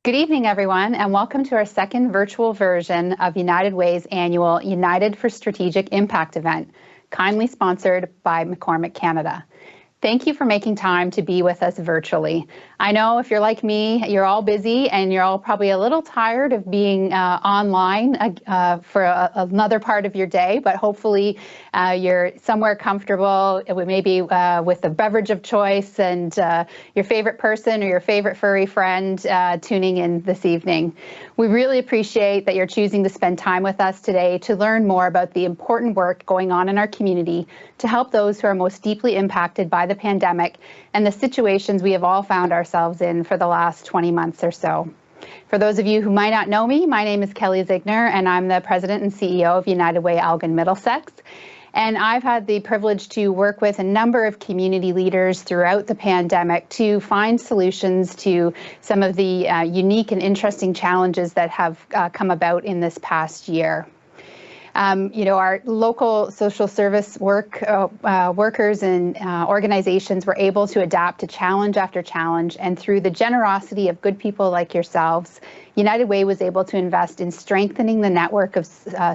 Good evening, everyone, and welcome to our second virtual version of United Way's annual United for Strategic Impact event, kindly sponsored by McCormick Canada. Thank you for making time to be with us virtually. I know if you're like me, you're all busy and you're all probably a little tired of being online for another part of your day, but hopefully you're somewhere comfortable, maybe with a beverage of choice and your favorite person or your favorite furry friend tuning in this evening. We really appreciate that you're choosing to spend time with us today to learn more about the important work going on in our community to help those who are most deeply impacted by the pandemic and the situations we have all found ourselves in for the last 20 months or so. For those of you who might not know me, my name is Kelly Ziegner and I'm the President and CEO of United Way Elgin Middlesex. And I've had the privilege to work with a number of community leaders throughout the pandemic to find solutions to some of the unique and interesting challenges that have come about in this past year. Our local social service workers and organizations were able to adapt to challenge after challenge, and through the generosity of good people like yourselves, United Way was able to invest in strengthening the network of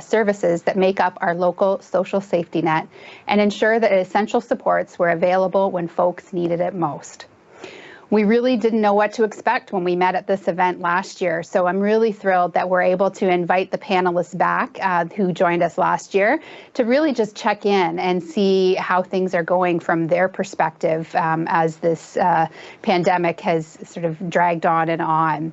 services that make up our local social safety net and ensure that essential supports were available when folks needed it most. We really didn't know what to expect when we met at this event last year, so I'm really thrilled that we're able to invite the panelists back who joined us last year to really just check in and see how things are going from their perspective as this pandemic has sort of dragged on and on.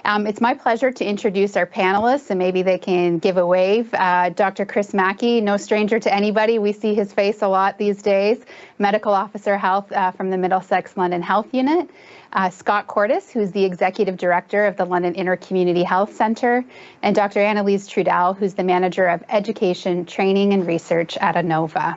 It's my pleasure to introduce our panelists, and maybe they can give a wave. Dr. Chris Mackie, no stranger to anybody. We see his face a lot these days. Medical Officer Health from the Middlesex London Health Unit. Scott Courtice, who's the Executive Director of the London Intercommunity Health Centre. And Dr. Annalise Trudell, who's the Manager of Education, Training and Research at Anova.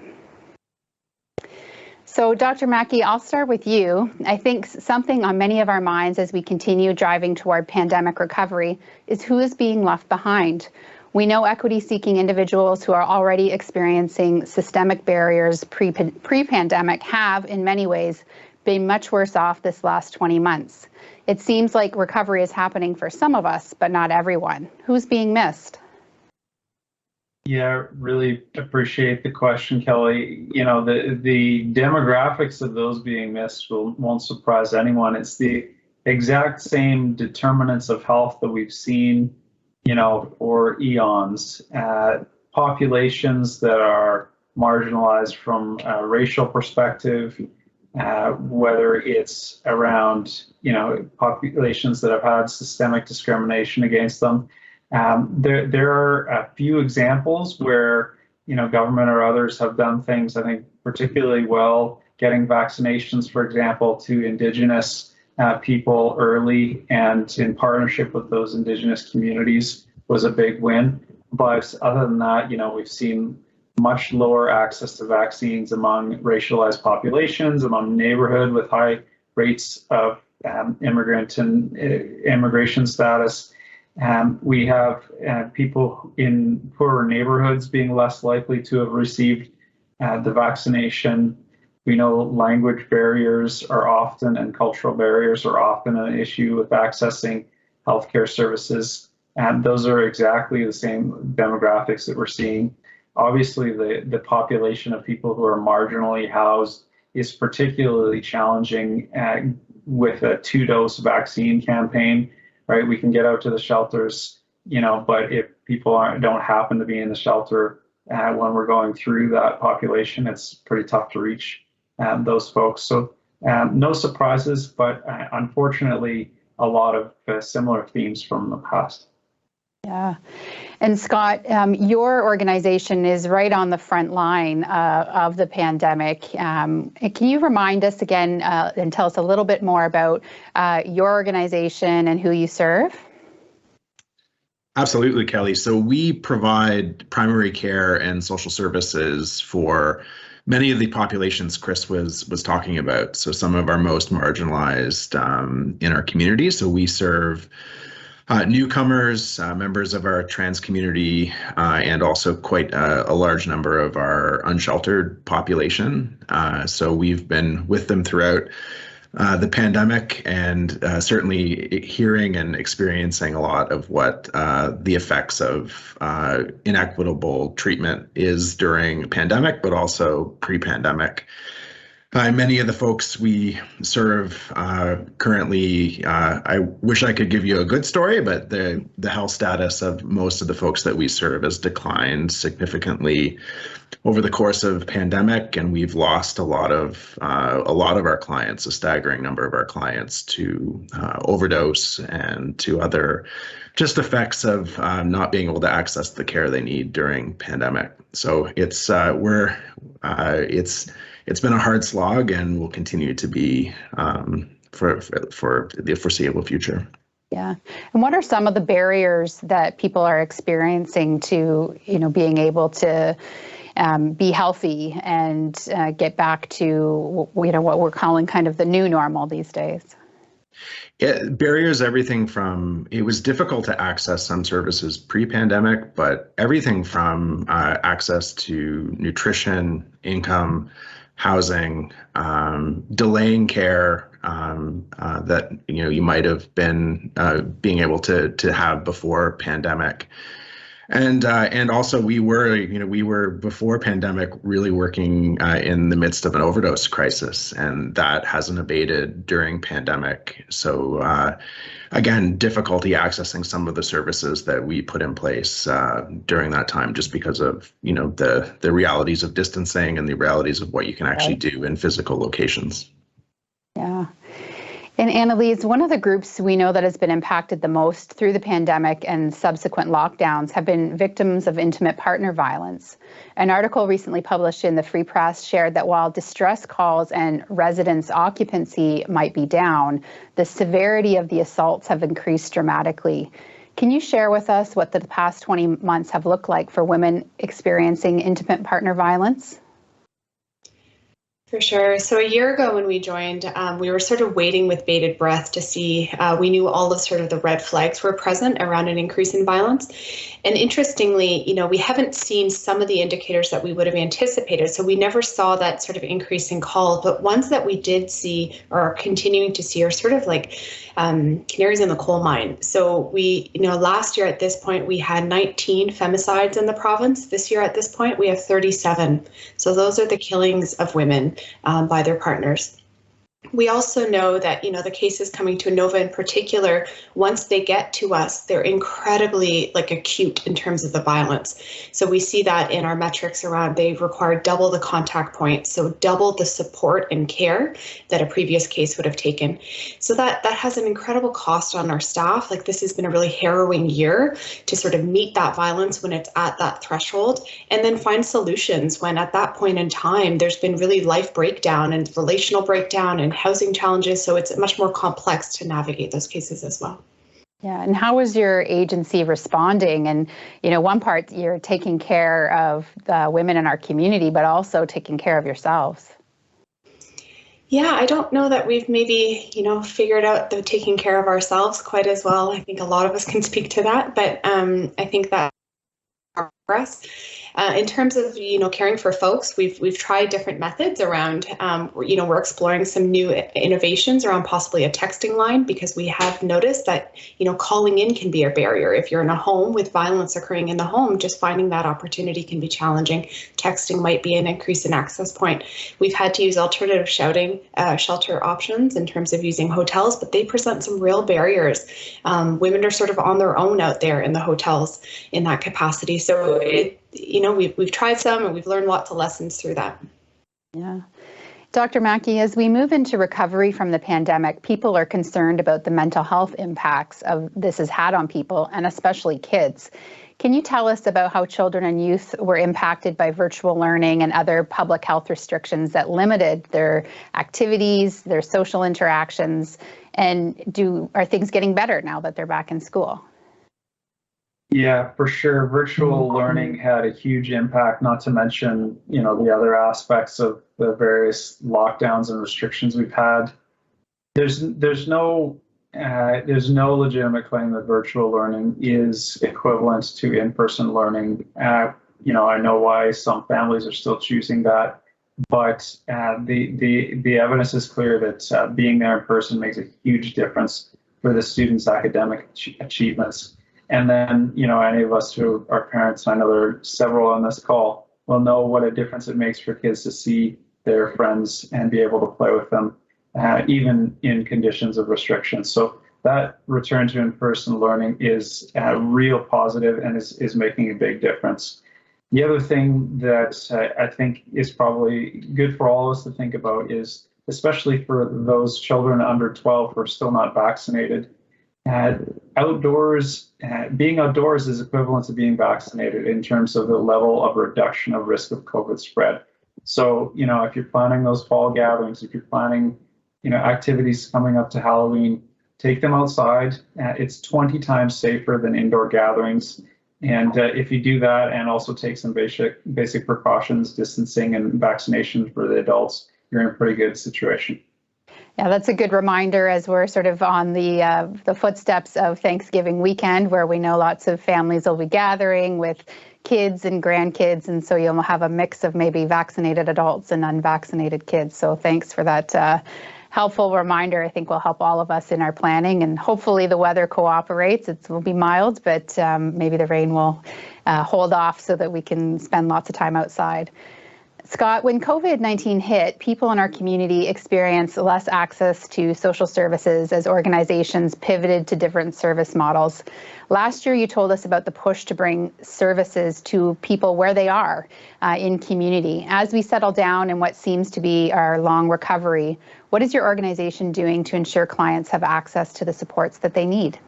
So, Dr. Mackie, I'll start with you. I think something on many of our minds as we continue driving toward pandemic recovery is who is being left behind. We know equity-seeking individuals who are already experiencing systemic barriers pre-pandemic have, in many ways, been much worse off this last 20 months. It seems like recovery is happening for some of us, but not everyone. Who's being missed? Yeah, really appreciate the question, Kelly. You know, the demographics of those being missed won't surprise anyone. It's the exact same determinants of health that we've seen, for eons. Populations that are marginalized from a racial perspective, whether it's around, populations that have had systemic discrimination against them. There are a few examples where, government or others have done things, I think, particularly well, getting vaccinations, for example, to Indigenous people early and in partnership with those Indigenous communities was a big win. But other than that, we've seen much lower access to vaccines among racialized populations, among neighborhood with high rates of immigrant and immigration status. We have people in poorer neighborhoods being less likely to have received the vaccination. We know language barriers are often, and cultural barriers are often an issue with accessing healthcare services. And those are exactly the same demographics that we're seeing. Obviously, the population of people who are marginally housed is particularly challenging with a 2-dose vaccine campaign. Right, we can get out to the shelters, but if people don't happen to be in the shelter when we're going through that population, it's pretty tough to reach those folks. So no surprises, but unfortunately, a lot of similar themes from the past. Yeah. And Scott, your organization is right on the front line of the pandemic. Can you remind us again and tell us a little bit more about your organization and who you serve? Absolutely, Kelly. So we provide primary care and social services for many of the populations Chris was talking about. So some of our most marginalized in our community. So we serve newcomers, members of our trans community, and also quite a large number of our unsheltered population. So we've been with them throughout the pandemic, and certainly hearing and experiencing a lot of what the effects of inequitable treatment is during a pandemic, but also pre-pandemic. Many of the folks we serve currently, I wish I could give you a good story, but the health status of most of the folks that we serve has declined significantly over the course of pandemic, and we've lost a lot of our clients, a staggering number of our clients, to overdose and to other just effects of not being able to access the care they need during pandemic. So it's it's been a hard slog and will continue to be for the foreseeable future. Yeah. And what are some of the barriers that people are experiencing to, being able to be healthy and get back to, what we're calling kind of the new normal these days? Barriers, everything from, it was difficult to access some services pre-pandemic, but everything from access to nutrition, income, housing, delaying care that you might have been being able to have before pandemic. And also we were before pandemic really working in the midst of an overdose crisis, and that hasn't abated during pandemic. So again, difficulty accessing some of the services that we put in place during that time, just because of the realities of distancing and the realities of what you can actually do in physical locations. Yeah. And Annalise, one of the groups we know that has been impacted the most through the pandemic and subsequent lockdowns have been victims of intimate partner violence. An article recently published in the Free Press shared that while distress calls and residence occupancy might be down, the severity of the assaults have increased dramatically. Can you share with us what the past 20 months have looked like for women experiencing intimate partner violence? For sure. So a year ago when we joined, we were sort of waiting with bated breath to see, we knew all of sort of the red flags were present around an increase in violence. And interestingly, we haven't seen some of the indicators that we would have anticipated. So we never saw that sort of increase in calls, but ones that we did see or are continuing to see are sort of like canaries in the coal mine. So we, last year at this point, we had 19 femicides in the province. This year at this point, we have 37. So those are the killings of women by their partners. We also know that, the cases coming to Anova in particular, once they get to us, they're incredibly acute in terms of the violence. So we see that in our metrics around they require double the contact points, so double the support and care that a previous case would have taken. So that has an incredible cost on our staff. This has been a really harrowing year to sort of meet that violence when it's at that threshold, and then find solutions when at that point in time, there's been really life breakdown and relational breakdown and housing challenges, so it's much more complex to navigate those cases as well. Yeah, and how was your agency responding? And, one part, you're taking care of the women in our community, but also taking care of yourselves. Yeah, I don't know that we've maybe, figured out the taking care of ourselves quite as well. I think a lot of us can speak to that, but I think that for us. In terms of, caring for folks, we've tried different methods around, we're exploring some new innovations around possibly a texting line, because we have noticed that, calling in can be a barrier. If you're in a home with violence occurring in the home, just finding that opportunity can be challenging. Texting might be an increase in access point. We've had to use alternative shelter options in terms of using hotels, but they present some real barriers. Women are sort of on their own out there in the hotels in that capacity. So we've tried some and we've learned lots of lessons through that. Yeah. Dr. Mackie, as we move into recovery from the pandemic, people are concerned about the mental health impacts of this has had on people, and especially kids. Can you tell us about how children and youth were impacted by virtual learning and other public health restrictions that limited their activities, their social interactions, and are things getting better now that they're back in school? Yeah, for sure. Virtual learning had a huge impact, not to mention, the other aspects of the various lockdowns and restrictions we've had. There's no legitimate claim that virtual learning is equivalent to in-person learning. I know why some families are still choosing that. But the evidence is clear that being there in person makes a huge difference for the students' academic achievements. And then, any of us who are parents, I know there are several on this call, will know what a difference it makes for kids to see their friends and be able to play with them, even in conditions of restriction. So that return to in-person learning is real positive and is making a big difference. The other thing that I think is probably good for all of us to think about is, especially for those children under 12 who are still not vaccinated, outdoors, being outdoors is equivalent to being vaccinated in terms of the level of reduction of risk of COVID spread. So, if you're planning those fall gatherings, if you're planning, activities coming up to Halloween, take them outside. It's 20 times safer than indoor gatherings. And if you do that and also take some basic precautions, distancing and vaccination for the adults, you're in a pretty good situation. Yeah, that's a good reminder as we're sort of on the footsteps of Thanksgiving weekend, where we know lots of families will be gathering with kids and grandkids, and so you'll have a mix of maybe vaccinated adults and unvaccinated kids. So thanks for that helpful reminder. I think will help all of us in our planning, and hopefully the weather cooperates. It will be mild, but maybe the rain will hold off so that we can spend lots of time outside. Scott, when COVID-19 hit, people in our community experienced less access to social services as organizations pivoted to different service models. Last year, you told us about the push to bring services to people where they are in community. As we settle down in what seems to be our long recovery, what is your organization doing to ensure clients have access to the supports that they need?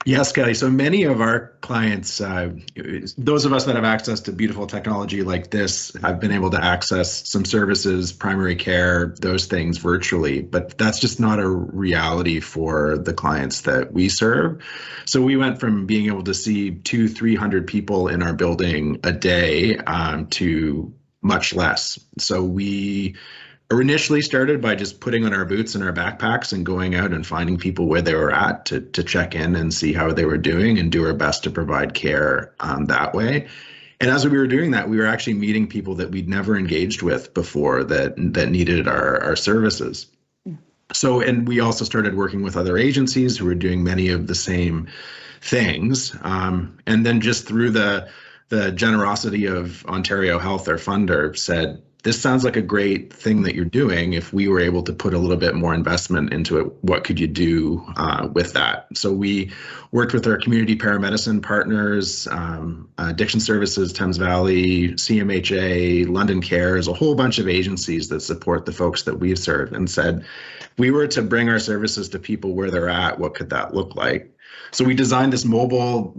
Yes, Kelly. So many of our clients, those of us that have access to beautiful technology like this, have been able to access some services, primary care, those things virtually, but that's just not a reality for the clients that we serve. So we went from being able to see 200-300 people in our building a day to much less. So we initially started by just putting on our boots and our backpacks and going out and finding people where they were at to check in and see how they were doing and do our best to provide care that way. And as we were doing that, we were actually meeting people that we'd never engaged with before that needed our services. So, and we also started working with other agencies who were doing many of the same things. And then just through the generosity of Ontario Health, our funder, said, this sounds like a great thing that you're doing. If we were able to put a little bit more investment into it, what could you do with that? So we worked with our community paramedicine partners, Addiction Services, Thames Valley, CMHA, London Cares, a whole bunch of agencies that support the folks that we serve, and said, if we were to bring our services to people where they're at, what could that look like? So we designed this mobile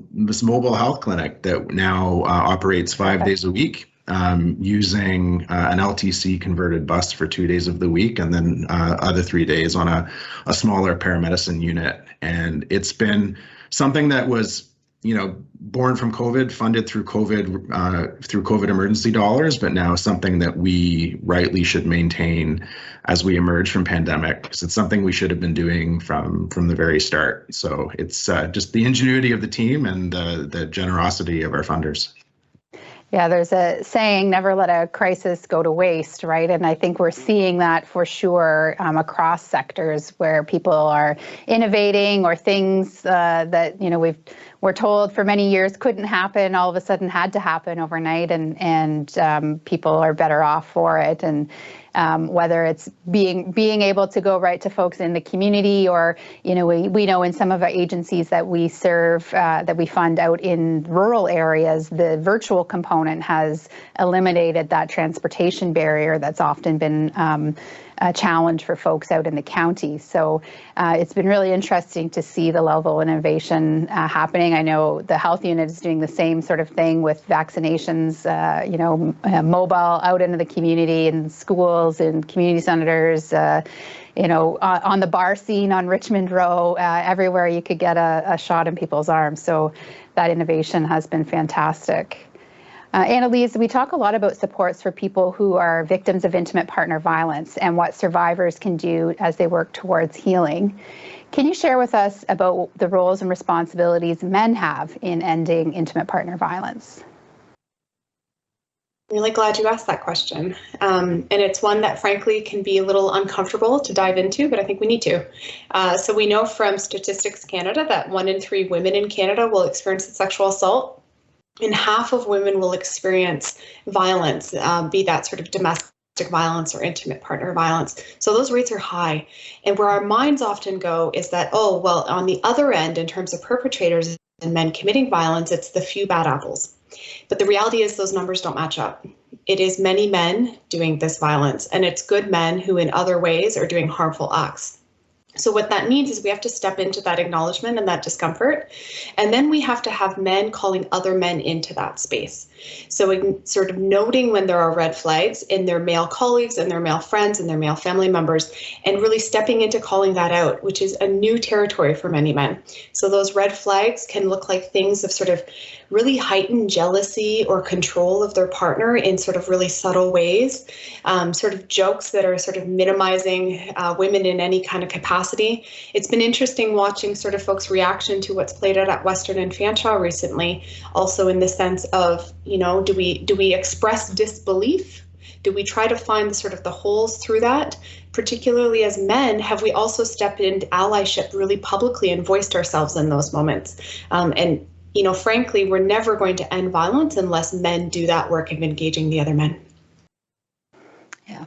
health clinic that now operates 5 days a week. Using an LTC converted bus for 2 days of the week, and then other 3 days on a smaller paramedicine unit. And it's been something that was, born from COVID, funded through COVID emergency dollars, but now something that we rightly should maintain as we emerge from pandemic, because it's something we should have been doing from the very start. So it's just the ingenuity of the team and the generosity of our funders. Yeah, there's a saying, never let a crisis go to waste, right? And I think we're seeing that for sure across sectors where people are innovating, or things that, we're told for many years couldn't happen, all of a sudden had to happen overnight, and people are better off for it. And whether it's being able to go right to folks in the community, or, we know in some of our agencies that we serve, that we fund out in rural areas, the virtual component has eliminated that transportation barrier that's often been a challenge for folks out in the county. So it's been really interesting to see the level of innovation happening. I know the health unit is doing the same sort of thing with vaccinations, mobile out into the community, and schools and community centers, on the bar scene on Richmond Row, everywhere you could get a shot in people's arms. So that innovation has been fantastic. Annalise, we talk a lot about supports for people who are victims of intimate partner violence and what survivors can do as they work towards healing. Can you share with us about the roles and responsibilities men have in ending intimate partner violence? Really glad you asked that question. And it's one that frankly can be a little uncomfortable to dive into, but I think we need to. So we know from Statistics Canada that 1 in 3 women in Canada will experience sexual assault, and half of women will experience violence, be that sort of domestic violence or intimate partner violence. So those rates are high. And where our minds often go is that, oh, well, on the other end, in terms of perpetrators and men committing violence, it's the few bad apples. But the reality is those numbers don't match up. It is many men doing this violence, and it's good men who in other ways are doing harmful acts. So what that means is we have to step into that acknowledgement and that discomfort, and then we have to have men calling other men into that space. So sort of noting when there are red flags in their male colleagues and their male friends and their male family members, and really stepping into calling that out, which is a new territory for many men. So those red flags can look like things of sort of really heightened jealousy or control of their partner in sort of really subtle ways, sort of jokes that are sort of minimizing women in any kind of capacity. It's been interesting watching sort of folks' reaction to what's played out at Western and Fanshawe recently, also in the sense of, you know, do we express disbelief? Do we try to find the sort of the holes through that? Particularly as men, have we also stepped into allyship really publicly and voiced ourselves in those moments? And you know, frankly, we're never going to end violence unless men do that work of engaging the other men. Yeah,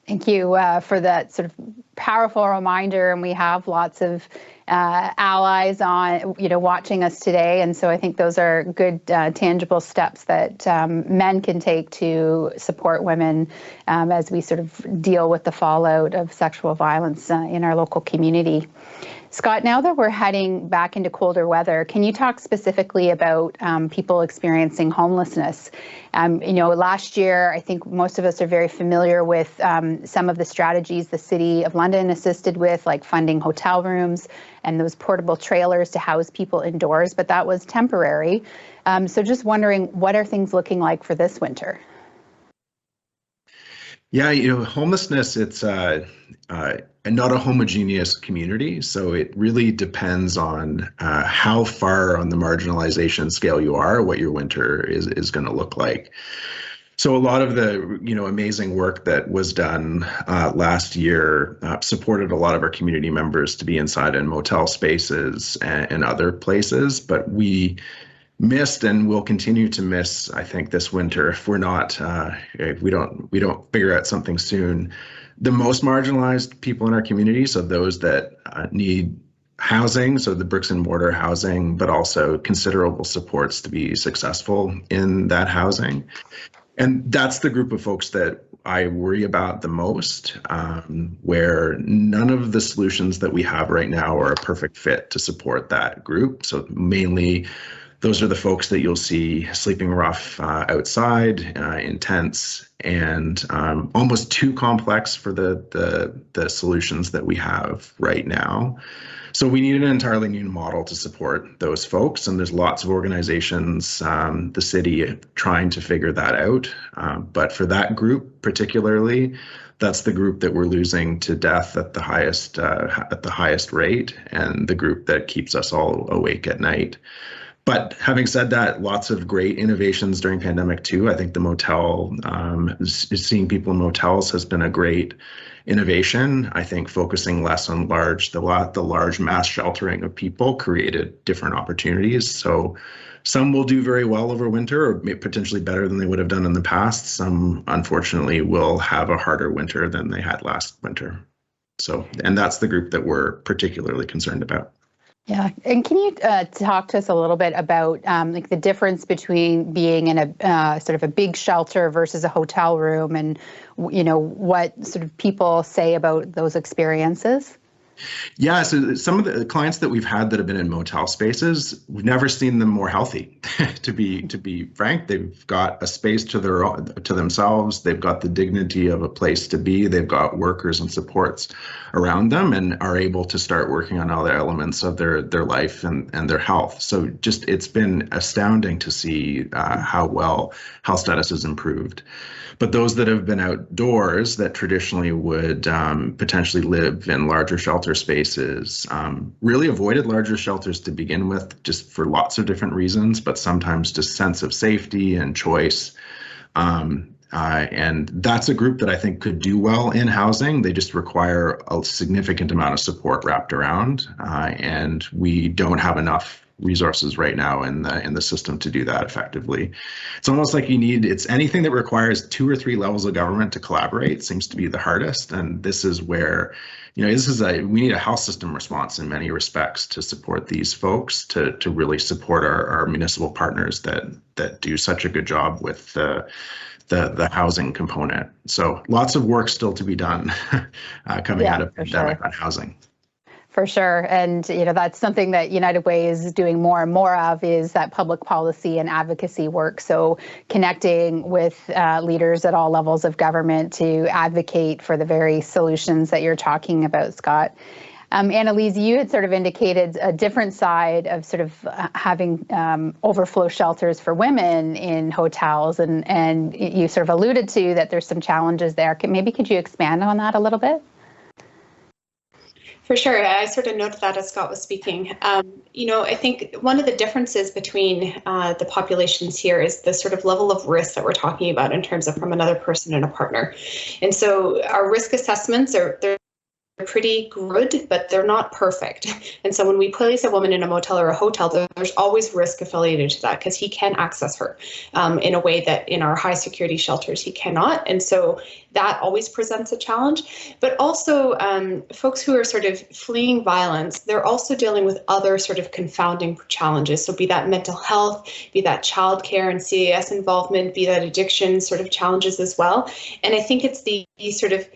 thank you for that sort of powerful reminder. And we have lots of allies on, you know, watching us today. And so I think those are good, tangible steps that men can take to support women as we sort of deal with the fallout of sexual violence in our local community. Scott, now that we're heading back into colder weather, can you talk specifically about people experiencing homelessness? You know, last year, I think most of us are very familiar with some of the strategies the City of London assisted with, like funding hotel rooms and those portable trailers to house people indoors, but that was temporary. So just wondering, what are things looking like for this winter? Yeah, you know, homelessness, it's not a homogeneous community. So it really depends on how far on the marginalization scale you are, what your winter is going to look like. So a lot of the, you know, amazing work that was done last year supported a lot of our community members to be inside in motel spaces and other places, but we missed and will continue to miss, I think, this winter if we're not, if we don't figure out something soon. The most marginalized people in our community, so those that need housing, so the bricks and mortar housing, but also considerable supports to be successful in that housing. And that's the group of folks that I worry about the most, where none of the solutions that we have right now are a perfect fit to support that group. So mainly, those are the folks that you'll see sleeping rough outside in tents, and almost too complex for the solutions that we have right now. So we need an entirely new model to support those folks, and there's lots of organizations, the city, trying to figure that out. But for that group particularly, that's the group that we're losing to death at the highest rate, and the group that keeps us all awake at night. But having said that, lots of great innovations during pandemic too. I think the motel, seeing people in motels has been a great innovation. I think focusing less on the large mass sheltering of people created different opportunities. So some will do very well over winter, or potentially better than they would have done in the past. Some, unfortunately, will have a harder winter than they had last winter. So, and that's the group that we're particularly concerned about. Yeah, and can you talk to us a little bit about like the difference between being in a sort of a big shelter versus a hotel room, and you know what sort of people say about those experiences? Yeah, so some of the clients that we've had that have been in motel spaces, we've never seen them more healthy. to be frank, they've got a space to themselves. They've got the dignity of a place to be. They've got workers and supports around them, and are able to start working on all the elements of their life and their health. So just it's been astounding to see how well health status has improved. But those that have been outdoors that traditionally would potentially live in larger shelter spaces really avoided larger shelters to begin with, just for lots of different reasons, but sometimes just sense of safety and choice. And that's a group that I think could do well in housing. They just require a significant amount of support wrapped around, and we don't have enough resources right now in the system to do that effectively. It's almost like it's anything that requires 2 or 3 levels of government to collaborate seems to be the hardest. And this is where, we need a health system response in many respects to support these folks, to really support our municipal partners that do such a good job with the housing component. So lots of work still to be done coming out of pandemic on housing. For sure. And, that's something that United Way is doing more and more of, is that public policy and advocacy work. So connecting with leaders at all levels of government to advocate for the very solutions that you're talking about, Scott. Annalise, you had sort of indicated a different side of sort of having overflow shelters for women in hotels, and you sort of alluded to that there's some challenges there. Could you expand on that a little bit? For sure. I sort of noted that as Scott was speaking. I think one of the differences between the populations here is the sort of level of risk that we're talking about in terms of from another person and a partner. And so our risk assessments they're pretty good, but they're not perfect. And so when we place a woman in a motel or a hotel, there's always risk affiliated to that, because he can access her in a way that in our high security shelters he cannot. And so that always presents a challenge. But also folks who are sort of fleeing violence, they're also dealing with other sort of confounding challenges. So be that mental health, be that childcare and CAS involvement, be that addiction sort of challenges as well. And I think it's the sort of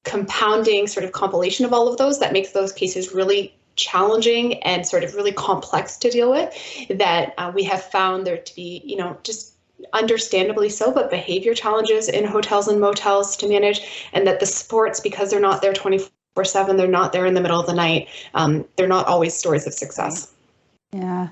compounding sort of compilation of all of those that makes those cases really challenging and sort of really complex to deal with, that we have found there to be, just understandably so, but behavior challenges in hotels and motels to manage, and that the supports, because they're not there 24/7, they're not there in the middle of the night, they're not always stories of success. Yeah.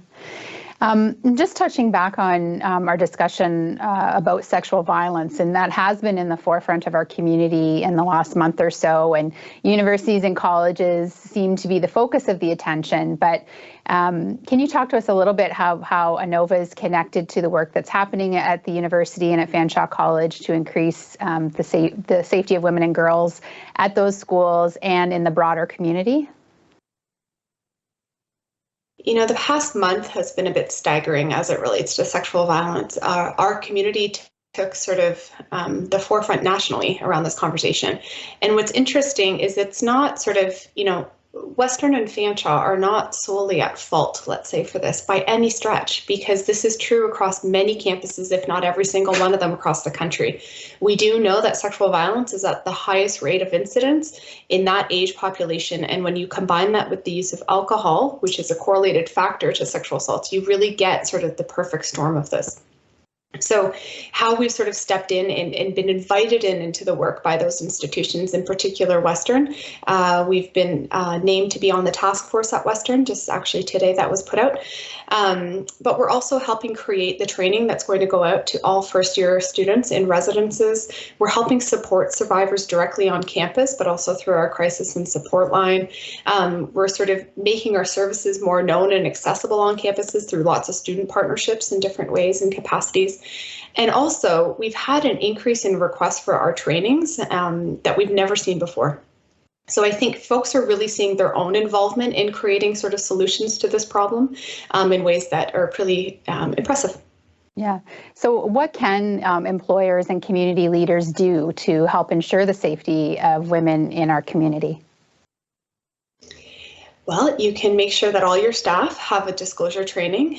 Just touching back on our discussion about sexual violence, and that has been in the forefront of our community in the last month or so, and universities and colleges seem to be the focus of the attention. But can you talk to us a little bit how Anova is connected to the work that's happening at the university and at Fanshawe College to increase the safety of women and girls at those schools and in the broader community? The past month has been a bit staggering as it relates to sexual violence. Our community took sort of the forefront nationally around this conversation. And what's interesting is it's not sort of, Western and Fanshawe are not solely at fault, let's say, for this by any stretch, because this is true across many campuses, if not every single one of them across the country. We do know that sexual violence is at the highest rate of incidence in that age population. And when you combine that with the use of alcohol, which is a correlated factor to sexual assaults, you really get sort of the perfect storm of this. So how we've sort of stepped in and been invited into the work by those institutions, in particular Western. We've been named to be on the task force at Western, just actually today that was put out. But we're also helping create the training that's going to go out to all first-year students in residences. We're helping support survivors directly on campus, but also through our crisis and support line. We're sort of making our services more known and accessible on campuses through lots of student partnerships in different ways and capacities. And also, we've had an increase in requests for our trainings that we've never seen before. So I think folks are really seeing their own involvement in creating sort of solutions to this problem in ways that are pretty impressive. Yeah. So what can employers and community leaders do to help ensure the safety of women in our community? Well, you can make sure that all your staff have a disclosure training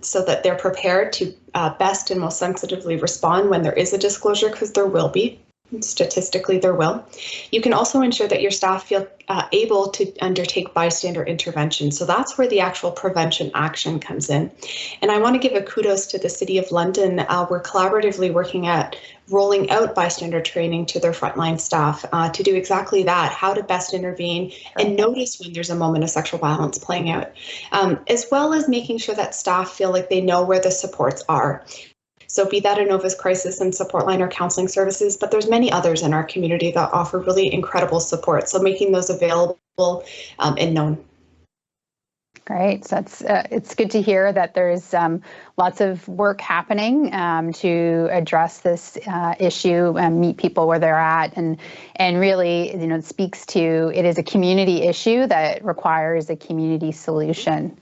so that they're prepared to best and most sensitively respond when there is a disclosure, because there will be. Statistically, there will. You can also ensure that your staff feel able to undertake bystander intervention. So that's where the actual prevention action comes in. And I want to give a kudos to the City of London. We're collaboratively working at rolling out bystander training to their frontline staff to do exactly that, how to best intervene and notice when there's a moment of sexual violence playing out, as well as making sure that staff feel like they know where the supports are. So be that Anova's crisis and support line or counseling services, but there's many others in our community that offer really incredible support. So making those available and known. Great. So it's good to hear that there's lots of work happening to address this issue and meet people where they're at, and really, it speaks to it is a community issue that requires a community solution.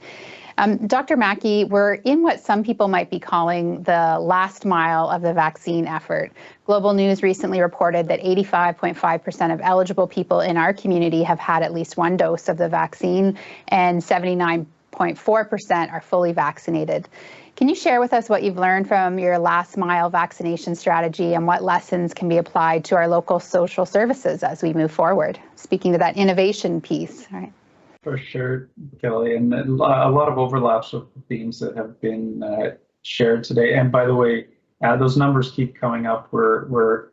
Dr. Mackie, we're in what some people might be calling the last mile of the vaccine effort. Global News recently reported that 85.5% of eligible people in our community have had at least one dose of the vaccine, and 79.4% are fully vaccinated. Can you share with us what you've learned from your last mile vaccination strategy and what lessons can be applied to our local social services as we move forward? Speaking to that innovation piece, right? For sure, Kelly, and a lot of overlaps with the themes that have been shared today. And by the way, those numbers keep coming up. The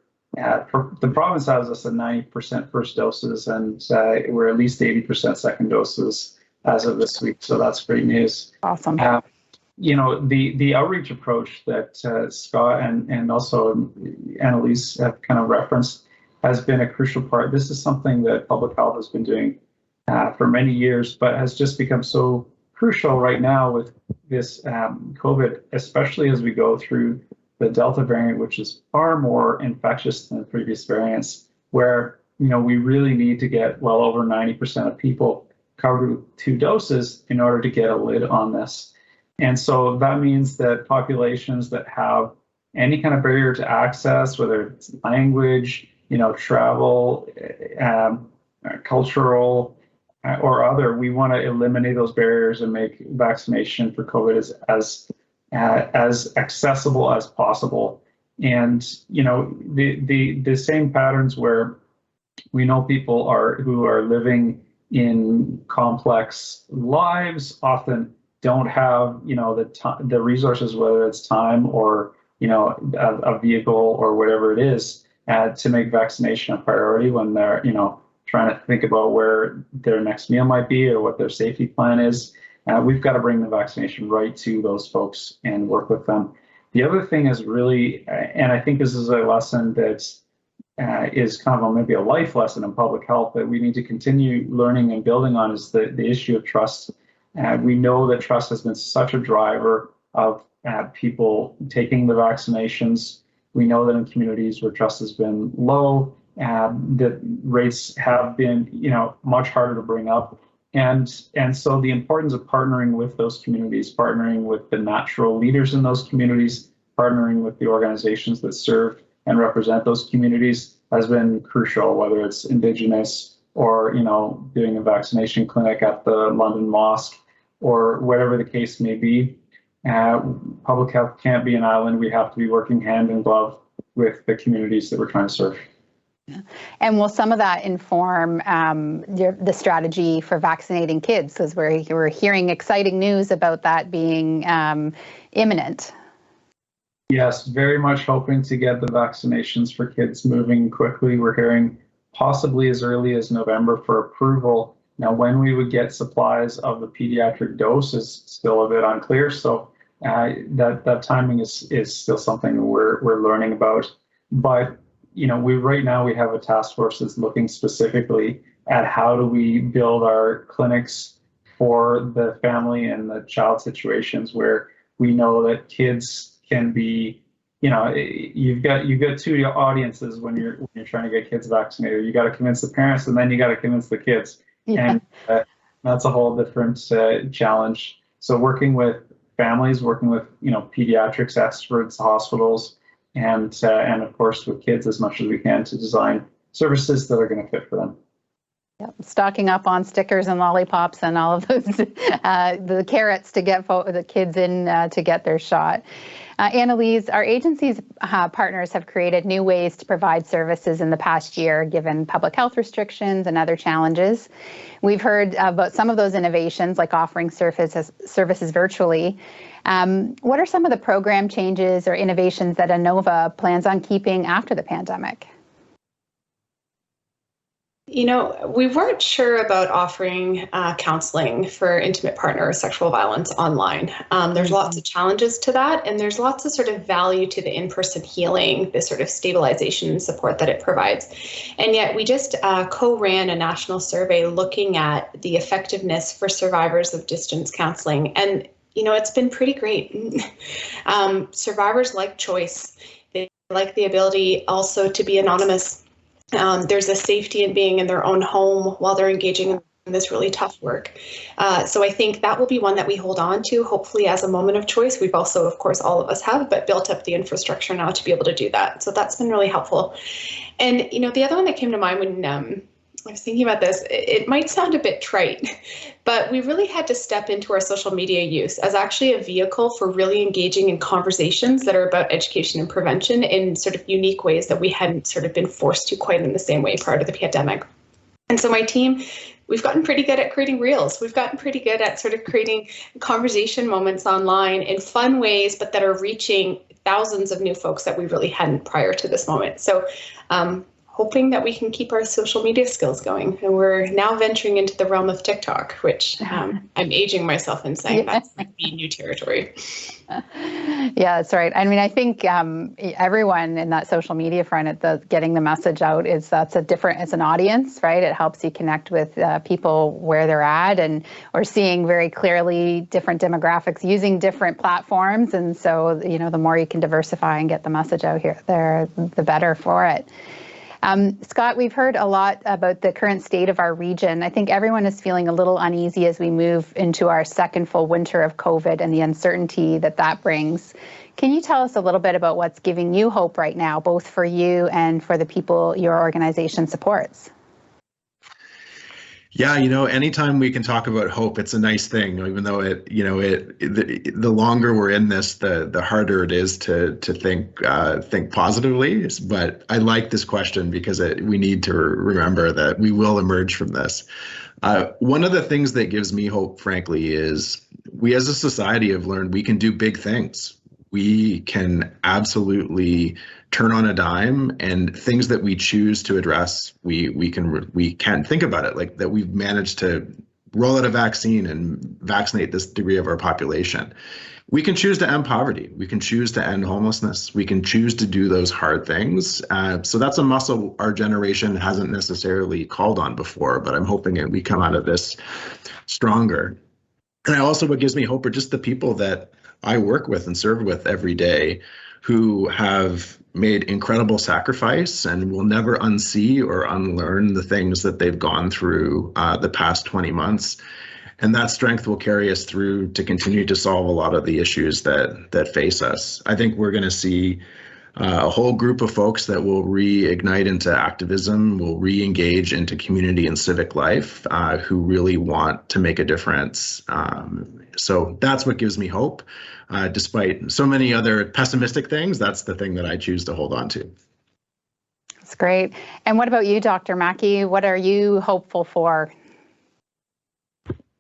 province has us at 90% first doses, and we're at least 80% second doses as of this week. So that's great news. Awesome. The outreach approach that Scott and also Annalise have kind of referenced has been a crucial part. This is something that public health has been doing for many years, but has just become so crucial right now with this COVID, especially as we go through the Delta variant, which is far more infectious than the previous variants, where we really need to get well over 90% of people covered with 2 doses in order to get a lid on this. And so that means that populations that have any kind of barrier to access, whether it's language, travel, cultural, or other, we want to eliminate those barriers and make vaccination for COVID as accessible as possible. And the same patterns where we know people who are living in complex lives often don't have the resources, whether it's time or a vehicle or whatever it is, to make vaccination a priority when they're trying to think about where their next meal might be or what their safety plan is. We've got to bring the vaccination right to those folks and work with them. The other thing is really, and I think this is a lesson that is kind of maybe a life lesson in public health that we need to continue learning and building on, is the issue of trust. We know that trust has been such a driver of people taking the vaccinations. We know that in communities where trust has been low, the rates have been, much harder to bring up. And so the importance of partnering with those communities, partnering with the natural leaders in those communities, partnering with the organizations that serve and represent those communities has been crucial, whether it's Indigenous or, doing a vaccination clinic at the London Mosque or whatever the case may be. Public health can't be an island. We have to be working hand in glove with the communities that we're trying to serve. And will some of that inform the strategy for vaccinating kids? Because we're hearing exciting news about that being imminent. Yes, very much hoping to get the vaccinations for kids moving quickly. We're hearing possibly as early as November for approval. Now, when we would get supplies of the pediatric dose is still a bit unclear. So that timing is still something we're learning about. But right now we have a task force that's looking specifically at how do we build our clinics for the family and the child situations where we know that kids can be, you've got 2 audiences when you're trying to get kids vaccinated. You got to convince the parents, and then you got to convince the kids, and that's a whole different challenge. So working with families, working with pediatrics experts, hospitals, and of course with kids as much as we can to design services that are going to fit for them. Yep. Stocking up on stickers and lollipops and all of those, the carrots to get the kids in to get their shot. Annalise, our agency's partners have created new ways to provide services in the past year, given public health restrictions and other challenges. We've heard about some of those innovations, like offering services virtually. What are some of the program changes or innovations that Anova plans on keeping after the pandemic? You know, we weren't sure about offering counseling for intimate partner or sexual violence online. There's lots of challenges to that, and there's lots of sort of value to the in-person healing, the sort of stabilization and support that it provides. And yet we just co-ran a national survey looking at the effectiveness for survivors of distance counseling. And, you know, it's been pretty great. Survivors like choice. They like the ability also to be anonymous. There's a safety in being in their own home while they're engaging in this really tough work. So I think that will be one that we hold on to, hopefully as a moment of choice. We've also, of course, all of us have, but built up the infrastructure now to be able to do that. So that's been really helpful. And, you know, the other one that came to mind when I was thinking about this, it might sound a bit trite, but we really had to step into our social media use as actually a vehicle for really engaging in conversations that are about education and prevention in sort of unique ways that we hadn't sort of been forced to quite in the same way prior to the pandemic. And so my team, we've gotten pretty good at creating reels. We've gotten pretty good at sort of creating conversation moments online in fun ways, but that are reaching thousands of new folks that we really hadn't prior to this moment. So hoping that we can keep our social media skills going. And we're now venturing into the realm of TikTok, which I'm aging myself in saying that's like the new territory. Yeah, that's right. I mean, I think everyone in that social media front at getting the message out it's an audience, right? It helps you connect with people where they're at, and we're seeing very clearly different demographics using different platforms. And so, you know, the more you can diversify and get the message out here there, the better for it. Scott, we've heard a lot about the current state of our region. I think everyone is feeling a little uneasy as we move into our second full winter of COVID and the uncertainty that brings. Can you tell us a little bit about what's giving you hope right now, both for you and for the people your organization supports? Yeah, you know, anytime we can talk about hope, it's a nice thing, even though the longer we're in this, the harder it is to think positively. But I like this question because we need to remember that we will emerge from this. One of the things that gives me hope, frankly, is we as a society have learned we can do big things. We can absolutely turn on a dime, and things that we choose to address, we can think about it, like that we've managed to roll out a vaccine and vaccinate this degree of our population. We can choose to end poverty. We can choose to end homelessness. We can choose to do those hard things. So that's a muscle our generation hasn't necessarily called on before, but I'm hoping we come out of this stronger. And what gives me hope are just the people that I work with and serve with every day who have made incredible sacrifice and will never unsee or unlearn the things that they've gone through the past 20 months. And that strength will carry us through to continue to solve a lot of the issues that face us. I think we're going to see a whole group of folks that will reignite into activism, will re-engage into community and civic life, who really want to make a difference. So that's what gives me hope. Despite so many other pessimistic things, that's the thing that I choose to hold on to. That's great. And what about you, Dr. Mackie? What are you hopeful for?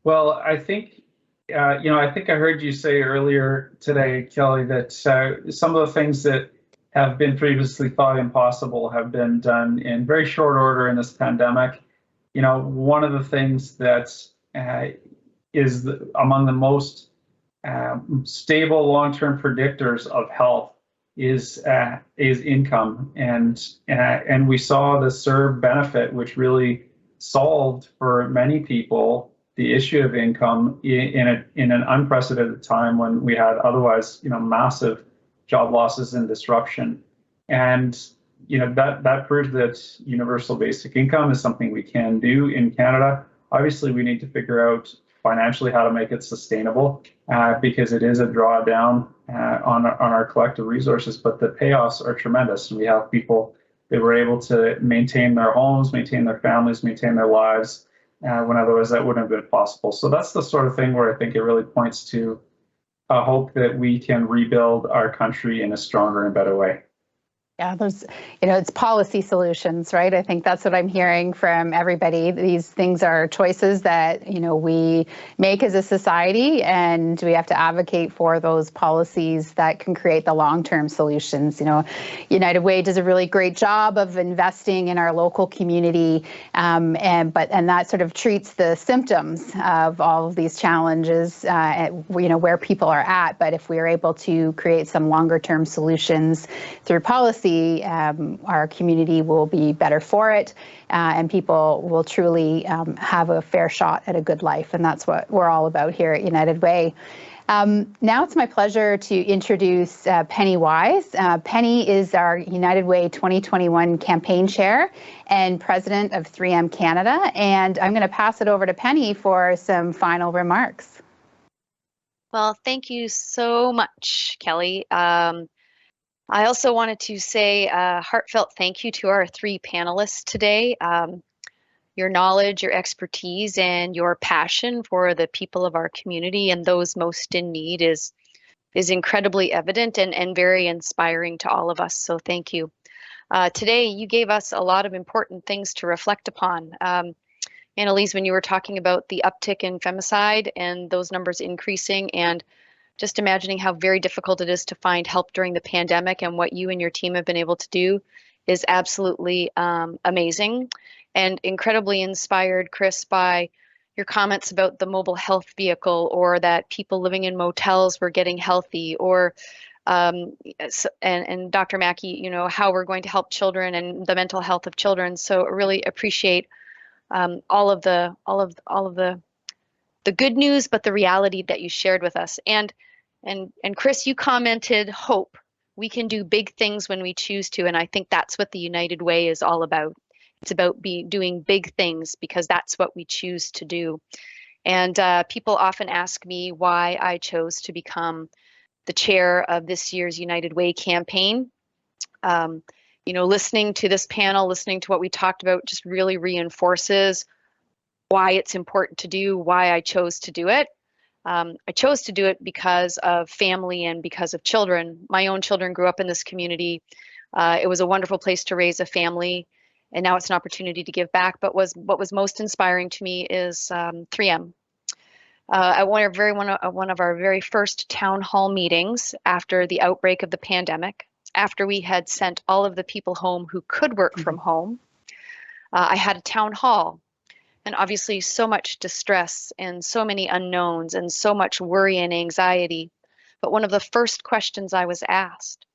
Well, I think, I think I heard you say earlier today, Kelly, that some of the things that have been previously thought impossible have been done in very short order in this pandemic. You know, one of the things that is among the most stable long-term predictors of health is income, and we saw the CERB benefit, which really solved for many people the issue of income in an unprecedented time when we had otherwise massive job losses and disruption. And that proves that universal basic income is something we can do in Canada. Obviously, we need to figure out financially how to make it sustainable, because it is a drawdown on our collective resources, but the payoffs are tremendous. And we have people that were able to maintain their homes, maintain their families, maintain their lives, when otherwise that wouldn't have been possible. So that's the sort of thing where I think it really points to a hope that we can rebuild our country in a stronger and better way. Yeah, there's, it's policy solutions, right? I think that's what I'm hearing from everybody. These things are choices that, we make as a society, and we have to advocate for those policies that can create the long-term solutions. United Way does a really great job of investing in our local community, and that sort of treats the symptoms of all of these challenges, where people are at. But if we are able to create some longer-term solutions through policy, our community will be better for it, and people will truly have a fair shot at a good life. And that's what we're all about here at United Way. Now it's my pleasure to introduce Penny Wise. Penny is our United Way 2021 campaign chair and president of 3M Canada. And I'm going to pass it over to Penny for some final remarks. Well, thank you so much, Kelly. I also wanted to say a heartfelt thank you to our 3 panelists today. Your knowledge, your expertise, and your passion for the people of our community and those most in need is incredibly evident and very inspiring to all of us. So thank you. Today, you gave us a lot of important things to reflect upon. Annalise, when you were talking about the uptick in femicide and those numbers increasing, and just imagining how very difficult it is to find help during the pandemic, and what you and your team have been able to do is absolutely amazing, and incredibly inspired, Chris, by your comments about the mobile health vehicle, or that people living in motels were getting healthy, or and Dr. Mackie, how we're going to help children and the mental health of children. So really appreciate all of the good news, but the reality that you shared with us. And Chris, you commented hope. We can do big things when we choose to, and I think that's what the United Way is all about. It's about doing big things because that's what we choose to do. And people often ask me why I chose to become the chair of this year's United Way campaign. Listening to this panel, listening to what we talked about, just really reinforces why it's important to do, why I chose to do it. I chose to do it because of family and because of children. My own children grew up in this community. It was a wonderful place to raise a family, and now it's an opportunity to give back. But what was most inspiring to me is 3M. At one of our very first town hall meetings after the outbreak of the pandemic, after we had sent all of the people home who could work from home, I had a town hall. And obviously so much distress and so many unknowns and so much worry and anxiety. But one of the first questions I was asked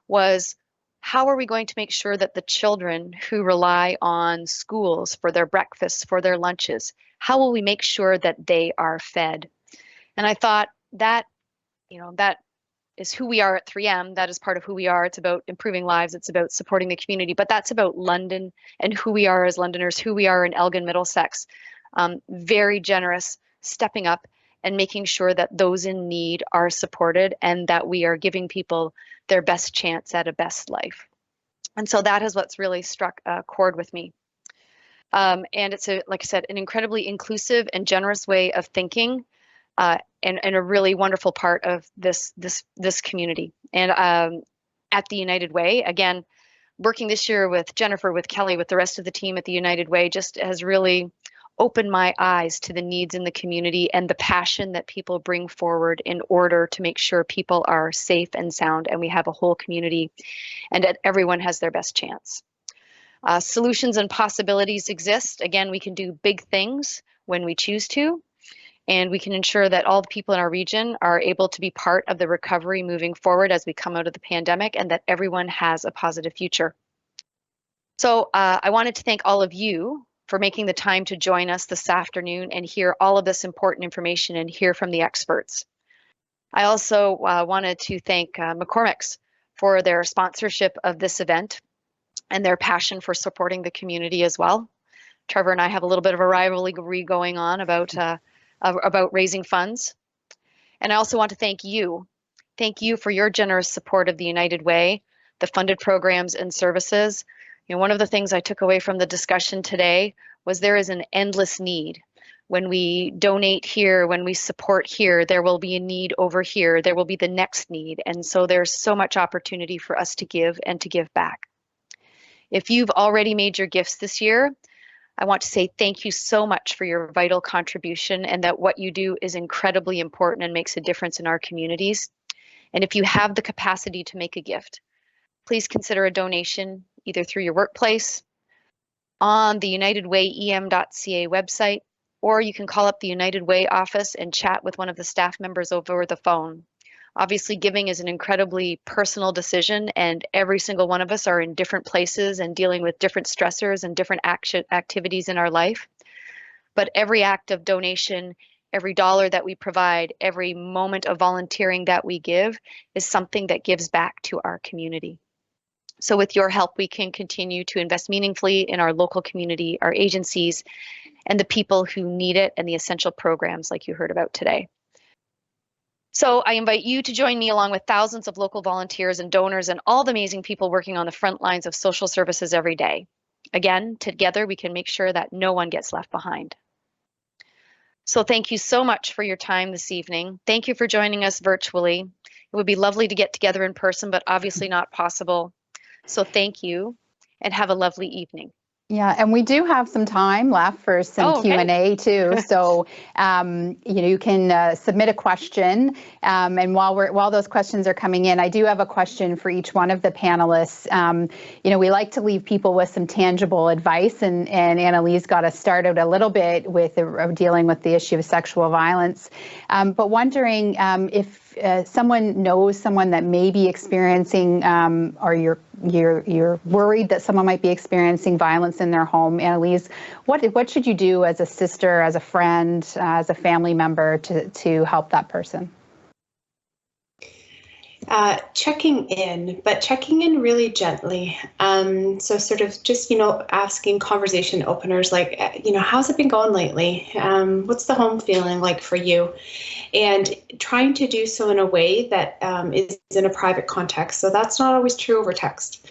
was, how are we going to make sure that the children who rely on schools for their breakfasts, for their lunches, how will we make sure that they are fed? And I thought that is who we are at 3M. That is part of who we are. It's about improving lives. It's about supporting the community. But that's about London and who we are as Londoners, who we are in Elgin, Middlesex. Very generous, stepping up and making sure that those in need are supported, and that we are giving people their best chance at a best life. And so that is what's really struck a chord with me. And it's, like I said, an incredibly inclusive and generous way of thinking. And a really wonderful part of this community. And at the United Way, again, working this year with Jennifer, with Kelly, with the rest of the team at the United Way, just has really opened my eyes to the needs in the community and the passion that people bring forward in order to make sure people are safe and sound, and we have a whole community, and that everyone has their best chance. Solutions and possibilities exist. Again, we can do big things when we choose to. And we can ensure that all the people in our region are able to be part of the recovery moving forward as we come out of the pandemic, and that everyone has a positive future. So I wanted to thank all of you for making the time to join us this afternoon and hear all of this important information and hear from the experts. I also wanted to thank McCormick's for their sponsorship of this event and their passion for supporting the community as well. Trevor and I have a little bit of a rivalry going on about raising funds. And I also want to thank you. Thank you for your generous support of the United Way, the funded programs and services. One of the things I took away from the discussion today was there is an endless need When we donate here, when we support here, there will be a need over here. There will be the next need. And so there's so much opportunity for us to give and to give back. If you've already made your gifts this year, I want to say thank you so much for your vital contribution, and that what you do is incredibly important and makes a difference in our communities. And if you have the capacity to make a gift, please consider a donation either through your workplace, on the unitedwayem.ca website, or you can call up the United Way office and chat with one of the staff members over the phone. Obviously, giving is an incredibly personal decision, and every single one of us are in different places and dealing with different stressors and different activities in our life. But every act of donation, every dollar that we provide, every moment of volunteering that we give is something that gives back to our community. So with your help, we can continue to invest meaningfully in our local community, our agencies, and the people who need it, and the essential programs like you heard about today. So I invite you to join me along with thousands of local volunteers and donors and all the amazing people working on the front lines of social services every day. Again, together we can make sure that no one gets left behind. So thank you so much for your time this evening. Thank you for joining us virtually. It would be lovely to get together in person, but obviously not possible. So thank you, and have a lovely evening. Yeah, and we do have some time left for some Q&A too. So, you can submit a question, and while those questions are coming in, I do have a question for each one of the panelists. We like to leave people with some tangible advice, and Annalise got us started a little bit with dealing with the issue of sexual violence, but wondering if someone knows someone that may be experiencing, or you're worried that someone might be experiencing violence in their home. Annalise, what should you do as a sister, as a friend, as a family member to help that person? Checking in really gently. So sort of just, asking conversation openers like, how's it been going lately? What's the home feeling like for you? And trying to do so in a way that is in a private context. So that's not always true over text.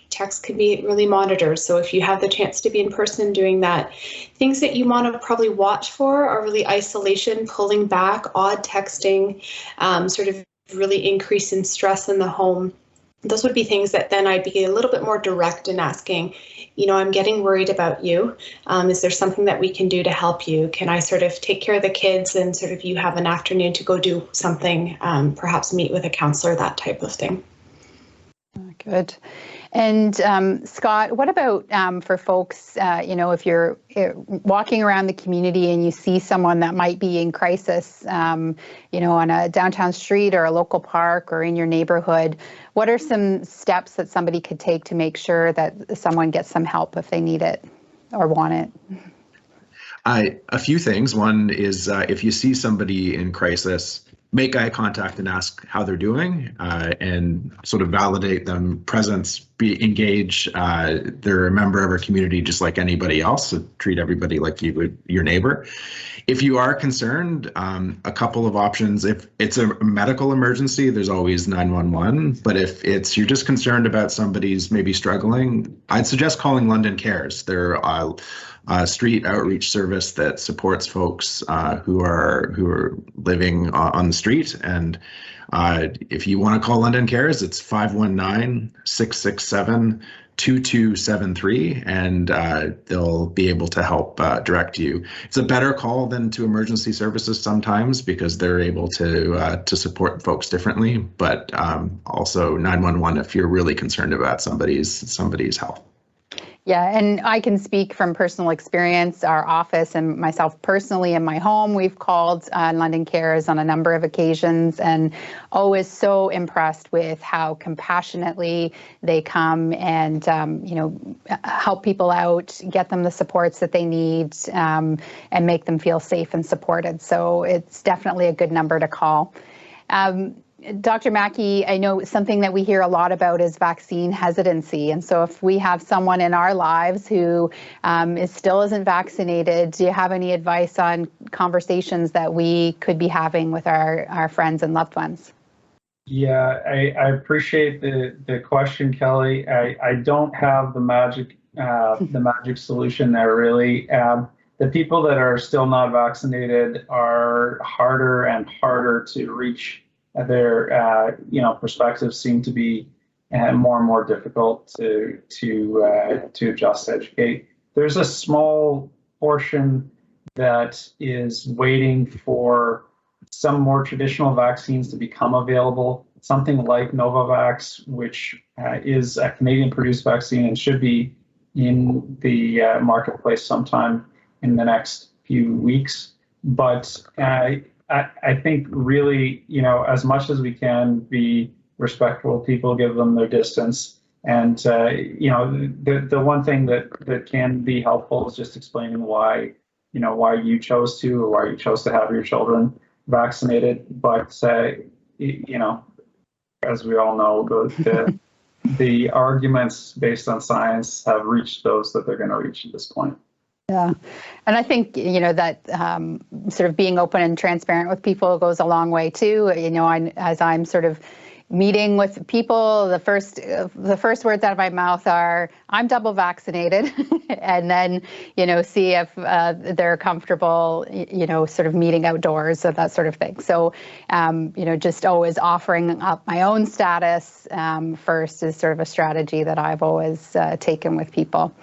Text can be really monitored. So if you have the chance to be in person doing that, things that you want to probably watch for are really isolation, pulling back, odd texting, sort of really increase in stress in the home. Those would be things that then I'd be a little bit more direct in asking, I'm getting worried about you. Is there something that we can do to help you? Can I sort of take care of the kids and sort of you have an afternoon to go do something, perhaps meet with a counselor, that type of thing. Good. And Scott, what about for folks, if you're walking around the community and you see someone that might be in crisis, on a downtown street or a local park or in your neighborhood, what are some steps that somebody could take to make sure that someone gets some help if they need it or want it? A few things. One is if you see somebody in crisis, make eye contact and ask how they're doing, and sort of validate them, presence, engage. They're a member of our community just like anybody else, so treat everybody like you would your neighbor. If you are concerned, a couple of options. If it's a medical emergency, there's always 911. But if you're just concerned about somebody's maybe struggling, I'd suggest calling London Cares. They're a street outreach service that supports folks who are living on the street. And if you want to call London Cares, it's 519-667-2273, and they'll be able to help direct you. It's a better call than to emergency services sometimes because they're able to support folks differently. But also 911 if you're really concerned about somebody's health. Yeah, and I can speak from personal experience. Our office and myself personally in my home, we've called London Cares on a number of occasions, and always so impressed with how compassionately they come and help people out, get them the supports that they need, and make them feel safe and supported. So it's definitely a good number to call. Dr. Mackie, I know something that we hear a lot about is vaccine hesitancy. And so if we have someone in our lives who still isn't vaccinated, do you have any advice on conversations that we could be having with our friends and loved ones? Yeah, I appreciate the question, Kelly. I don't have the magic solution there really. the people that are still not vaccinated are harder and harder to reach. Their perspectives seem to be more and more difficult to adjust, educate. There's a small portion that is waiting for some more traditional vaccines to become available. Something like Novavax, which is a Canadian-produced vaccine and should be in the marketplace sometime in the next few weeks. But I think really, as much as we can be respectful of people, give them their distance. And, the one thing that can be helpful is just explaining why you chose to, or why you chose to have your children vaccinated. But, as we all know, the arguments based on science have reached those that they're going to reach at this point. Yeah. And I think, that sort of being open and transparent with people goes a long way too. As I'm sort of meeting with people, the first words out of my mouth are, I'm double vaccinated, and then, see if they're comfortable, sort of meeting outdoors, so that sort of thing. So, just always offering up my own status first is sort of a strategy that I've always taken with people.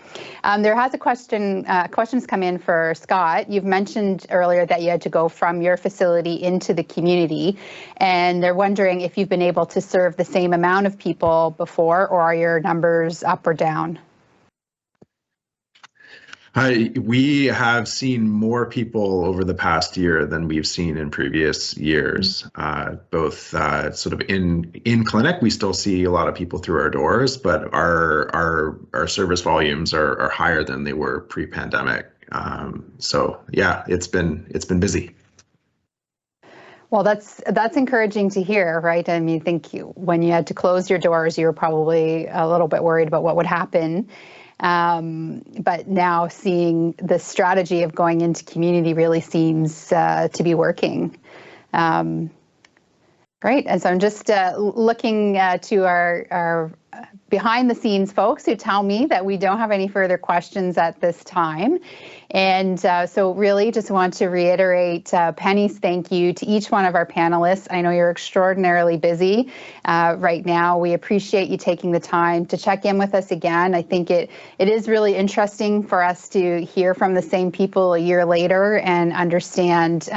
There has questions come in for Scott. You've mentioned earlier that you had to go from your facility into the community, and they're wondering if you've been able to serve the same amount of people before, or are your numbers up or down? We have seen more people over the past year than we've seen in previous years. Both sort of in clinic, we still see a lot of people through our doors, but our service volumes are higher than they were pre-pandemic. So yeah, it's been busy. Well, that's encouraging to hear, right? I mean, I think when you had to close your doors, you were probably a little bit worried about what would happen. But now seeing the strategy of going into community really seems to be working. Great. And so I'm just looking to our behind the scenes folks who tell me that we don't have any further questions at this time. And so really just want to reiterate Penny's thank you to each one of our panelists. I know you're extraordinarily busy right now. We appreciate you taking the time to check in with us again. I think it is really interesting for us to hear from the same people a year later and understand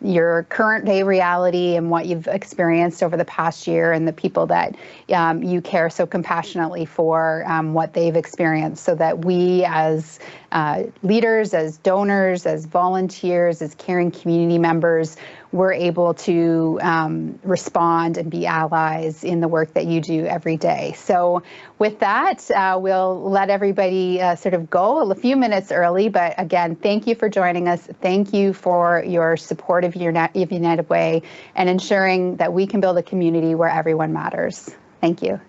your current day reality and what you've experienced over the past year, and the people that you care so compassionately for what they've experienced, so that we as leaders, as donors, as volunteers, as caring community members, we're able to respond and be allies in the work that you do every day. So with that, we'll let everybody sort of go a few minutes early, but again, thank you for joining us. Thank you for your support of United Way and ensuring that we can build a community where everyone matters. Thank you.